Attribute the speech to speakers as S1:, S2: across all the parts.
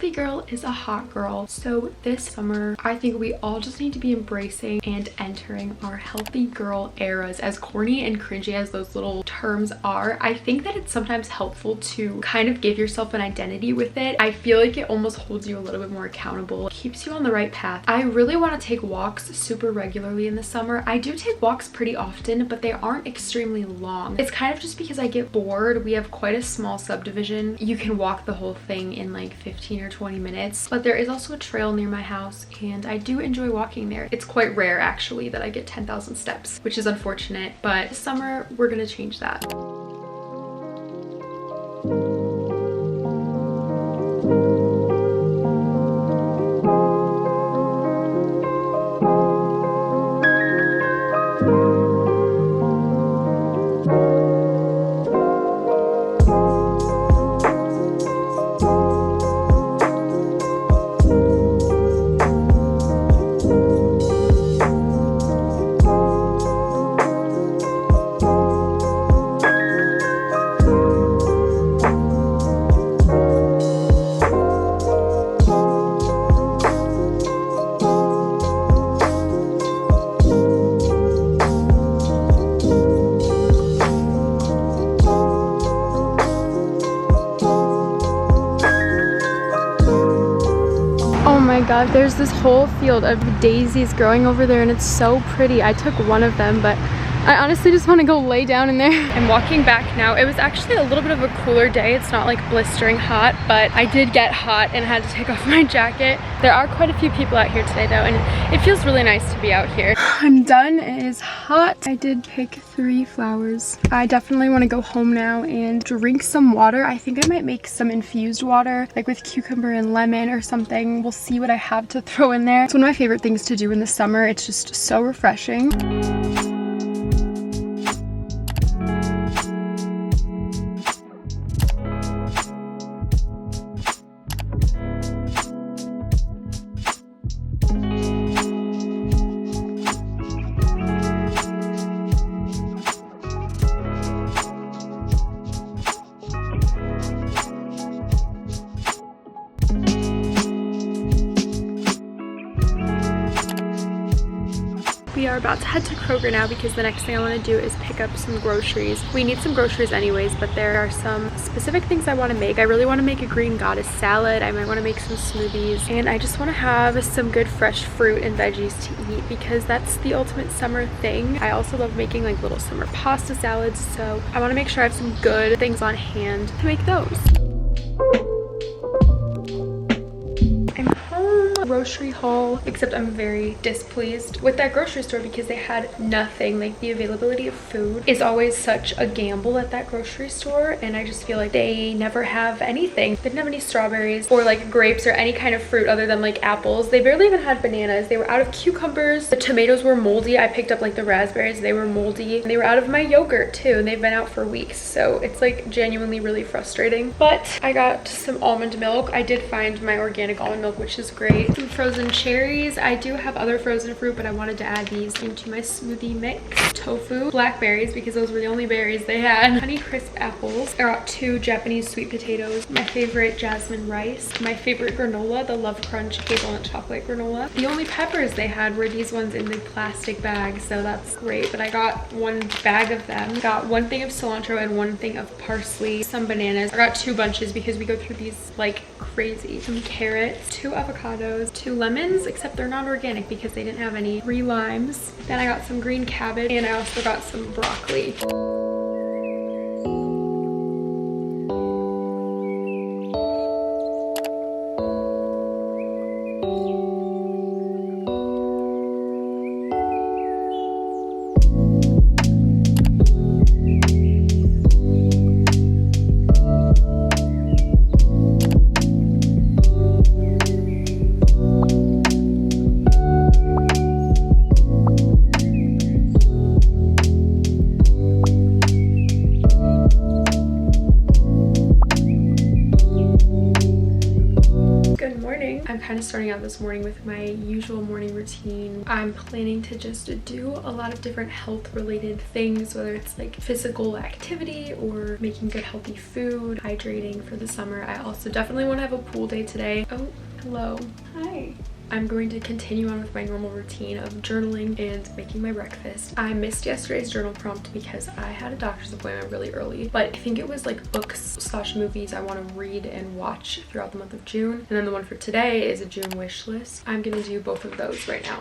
S1: healthy girl is a hot girl. So this summer, I think we all just need to be embracing and entering our healthy girl eras. As corny and cringy as those little terms are, I think that it's sometimes helpful to kind of give yourself an identity with it. I feel like it almost holds you a little bit more accountable, keeps you on the right path. I really want to take walks super regularly in the summer. I do take walks pretty often, but they aren't extremely long. It's kind of just because I get bored. We have quite a small subdivision. You can walk the whole thing in like 15 or 20 minutes, but there is also a trail near my house and I do enjoy walking there. It's quite rare actually that I get 10,000 steps, which is unfortunate, but this summer we're gonna change that. God, there's this whole field of daisies growing over there and it's so pretty. I took one of them, but I honestly just want to go lay down in there. I'm walking back now. It was actually a little bit of a cooler day. It's not like blistering hot, but I did get hot and had to take off my jacket. There are quite a few people out here today though, and it feels really nice to be out here. I'm done. It is hot. I did pick 3 flowers. I definitely want to go home now and drink some water. I think I might make some infused water, like with cucumber and lemon or something. We'll see what I have to throw in there. It's one of my favorite things to do in the summer. It's just so refreshing. We are about to head to Kroger now because the next thing I want to do is pick up some groceries. We need some groceries anyways, but there are some specific things I want to make. I really want to make a green goddess salad. I might want to make some smoothies, and I just want to have some good fresh fruit and veggies to eat because that's the ultimate summer thing. I also love making like little summer pasta salads, so I want to make sure I have some good things on hand to make those. Grocery haul, except I'm very displeased with that grocery store because they had nothing. Like, the availability of food is always such a gamble at that grocery store, and I just feel like they never have anything. They didn't have any strawberries or like grapes or any kind of fruit other than like apples. They barely even had bananas. They were out of cucumbers. The tomatoes were moldy. I picked up like the raspberries. They were moldy. And they were out of my yogurt too, and they've been out for weeks, so it's like genuinely really frustrating. But I got some almond milk. I did find my organic almond milk, which is great. Some frozen cherries. I do have other frozen fruit, but I wanted to add these into my smoothie mix. Tofu, blackberries, because those were the only berries they had. Honey crisp apples. I got 2 Japanese sweet potatoes. My favorite jasmine rice. My favorite granola, the Love Crunch hazelnut chocolate granola. The only peppers they had were these ones in the plastic bag, so that's great. But I got 1 bag of them. Got 1 thing of cilantro and 1 thing of parsley. Some bananas. I got 2 bunches because we go through these like crazy. Some carrots, 2 avocados, 2 lemons, except they're not organic because they didn't have any. 3 limes. Then I got some green cabbage, and I also got some broccoli. kind of starting out this morning with my usual morning routine. I'm planning to just do a lot of different health related things, whether it's like physical activity or making good healthy food, hydrating for the summer. I also definitely want to have a pool day today. Oh, hello. Hi. I'm going to continue on with my normal routine of journaling and making my breakfast. I missed yesterday's journal prompt because I had a doctor's appointment really early, but I think it was like books / movies I want to read and watch throughout the month of June. And then the one for today is a June wish list. I'm gonna do both of those right now.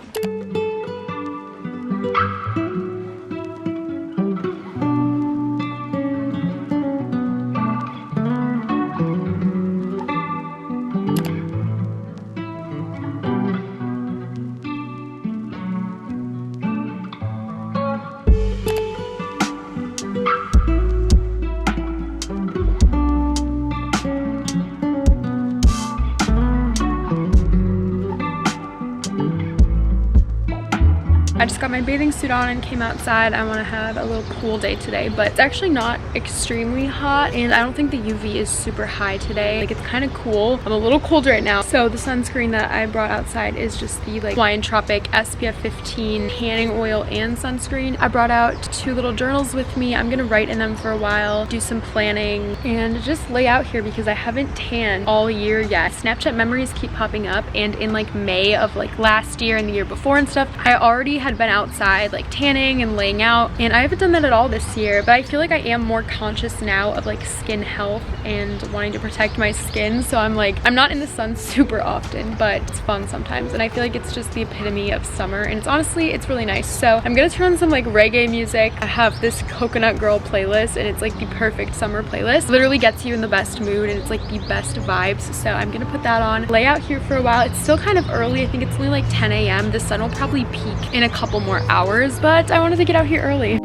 S1: I just got my bathing suit on and came outside. I want to have a little pool day today, but it's actually not extremely hot and I don't think the UV is super high today. Like, it's kind of cool. I'm a little cold right now. So the sunscreen that I brought outside is just the like Hawaiian Tropic SPF 15 tanning oil and sunscreen. I brought out 2 little journals with me. I'm gonna write in them for a while, do some planning, and just lay out here because I haven't tanned all year yet. Snapchat memories keep popping up, and in like May of like last year and the year before and stuff, I already had been outside like tanning and laying out, and I haven't done that at all this year. But I feel like I am more conscious now of like skin health and wanting to protect my skin, so I'm not in the sun super often, but it's fun sometimes, and I feel like it's just the epitome of summer, and it's honestly, it's really nice. So I'm gonna turn on some like reggae music. I have this Coconut Girl playlist, and it's like the perfect summer playlist. Literally gets you in the best mood, and it's like the best vibes. So I'm gonna put that on, lay out here for a while. It's still kind of early. I think it's only like 10 a.m. The sun will probably peak in a couple more hours, but I wanted to get out here early.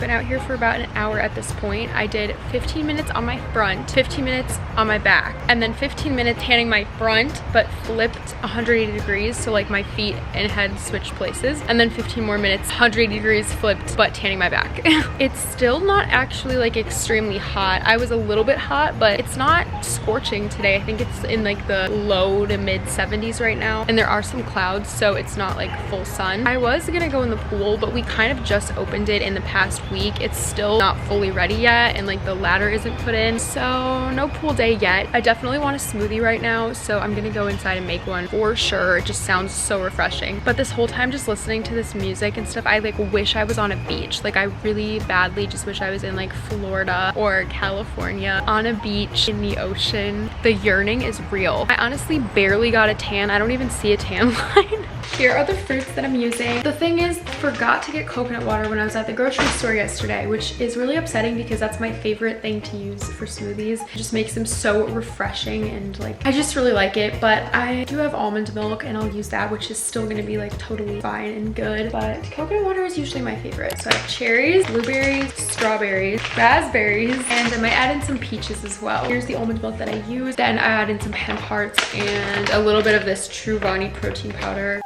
S1: Out here for about an hour at this point. I did 15 minutes on my front, 15 minutes on my back, and then 15 minutes tanning my front but flipped 180 degrees, so like my feet and head switched places, and then 15 more minutes 180 degrees flipped but tanning my back. It's still not actually like extremely hot. I was a little bit hot, but it's not scorching today. I think it's in like the low to mid 70s right now, and there are some clouds, so it's not like full sun. I was gonna go in the pool, but we kind of just opened it in the past week. It's still not fully ready yet, and like the ladder isn't put in, so no pool day yet. I definitely want a smoothie right now, so I'm gonna go inside and make one for sure. It just sounds so refreshing. But this whole time just listening to this music and stuff, I like wish I was on a beach. Like, I really badly just wish I was in like Florida or California on a beach in the ocean. The yearning is real. I honestly barely got a tan. I don't even see a tan line. Here are the fruits that I'm using. The thing is, I forgot to get coconut water when I was at the grocery store yesterday, which is really upsetting because that's my favorite thing to use for smoothies. It just makes them so refreshing, and like, I just really like it. But I do have almond milk, and I'll use that, which is still gonna be like totally fine and good. But coconut water is usually my favorite. So I have cherries, blueberries, strawberries, raspberries, and I might add in some peaches as well. Here's the almond milk that I use. Then I add in some hemp hearts and a little bit of this True Vani protein powder.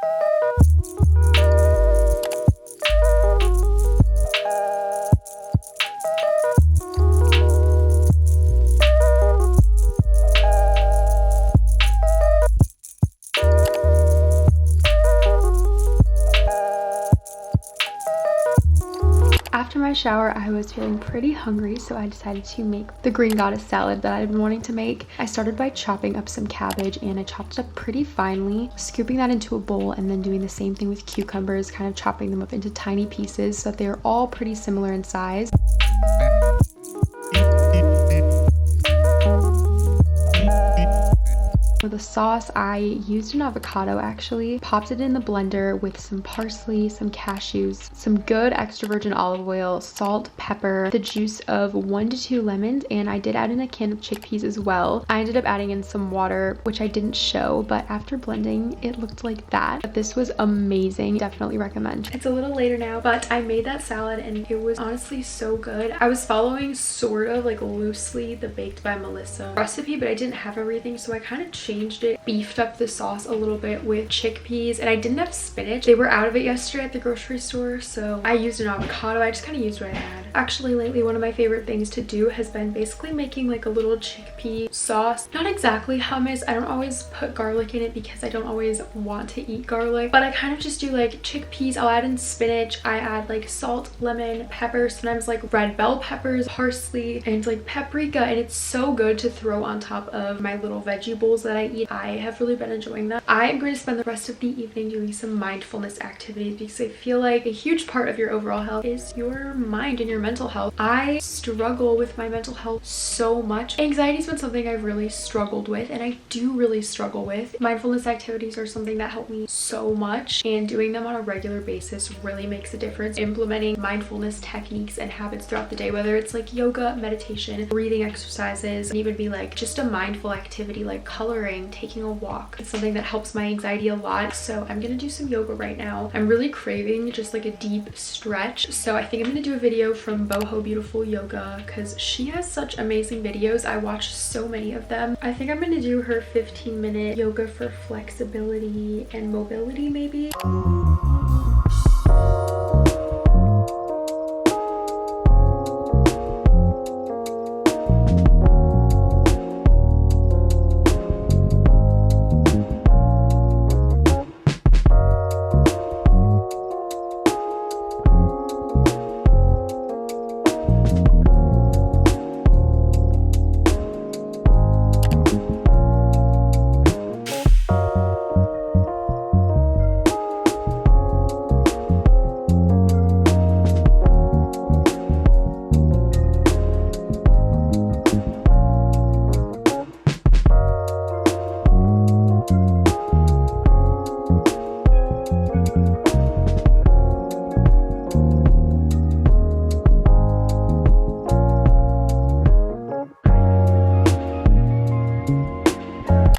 S1: After my shower, I was feeling pretty hungry, so I decided to make the green goddess salad that I've been wanting to make. I started by chopping up some cabbage, and I chopped it up pretty finely, scooping that into a bowl, and then doing the same thing with cucumbers, kind of chopping them up into tiny pieces so that they're all pretty similar in size. For the sauce, I used an avocado actually, popped it in the blender with some parsley, some cashews, some good extra virgin olive oil, salt, pepper, the juice of 1 to 2 lemons, and I did add in a can of chickpeas as well. I ended up adding in some water, which I didn't show, but after blending, it looked like that. But this was amazing. Definitely recommend. It's a little later now, but I made that salad and it was honestly so good. I was following sort of like loosely the Baked by Melissa recipe, but I didn't have everything, so I kind of changed changed it, beefed up the sauce a little bit with chickpeas, and I didn't have spinach. They were out of it yesterday at the grocery store, so I used an avocado. I just kind of used what I had. Actually, lately, one of my favorite things to do has been basically making like a little chickpea sauce. Not exactly hummus. I don't always put garlic in it because I don't always want to eat garlic, but I kind of just do like chickpeas. I'll add in spinach. I add like salt, lemon, pepper, sometimes like red bell peppers, parsley, and like paprika, and it's so good to throw on top of my little veggie bowls that I eat. I have really been enjoying that. I am going to spend the rest of the evening doing some mindfulness activities because I feel like a huge part of your overall health is your mind and your mental health. I struggle with my mental health so much. Anxiety's been something I've really struggled with, and I do really struggle with. Mindfulness activities are something that help me so much, and doing them on a regular basis really makes a difference. Implementing mindfulness techniques and habits throughout the day, whether it's like yoga, meditation, breathing exercises, and even be like just a mindful activity like coloring, taking a walk. It's something that helps my anxiety a lot. So I'm gonna do some yoga right now. I'm really craving just like a deep stretch, so I think I'm gonna do a video from Boho Beautiful Yoga because she has such amazing videos. I watch so many of them. I think I'm gonna do her 15-minute yoga for flexibility and mobility maybe.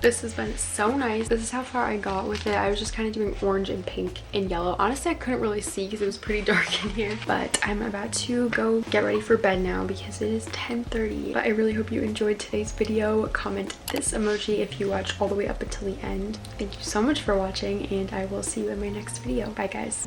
S1: This has been so nice. This is how far I got with it. I was just kind of doing orange and pink and yellow. Honestly, I couldn't really see because it was pretty dark in here, but I'm about to go get ready for bed now because it is 10:30. But I really hope you enjoyed today's video. Comment this emoji if you watch all the way up until the end. Thank you so much for watching, and I will see you in my next video. Bye guys.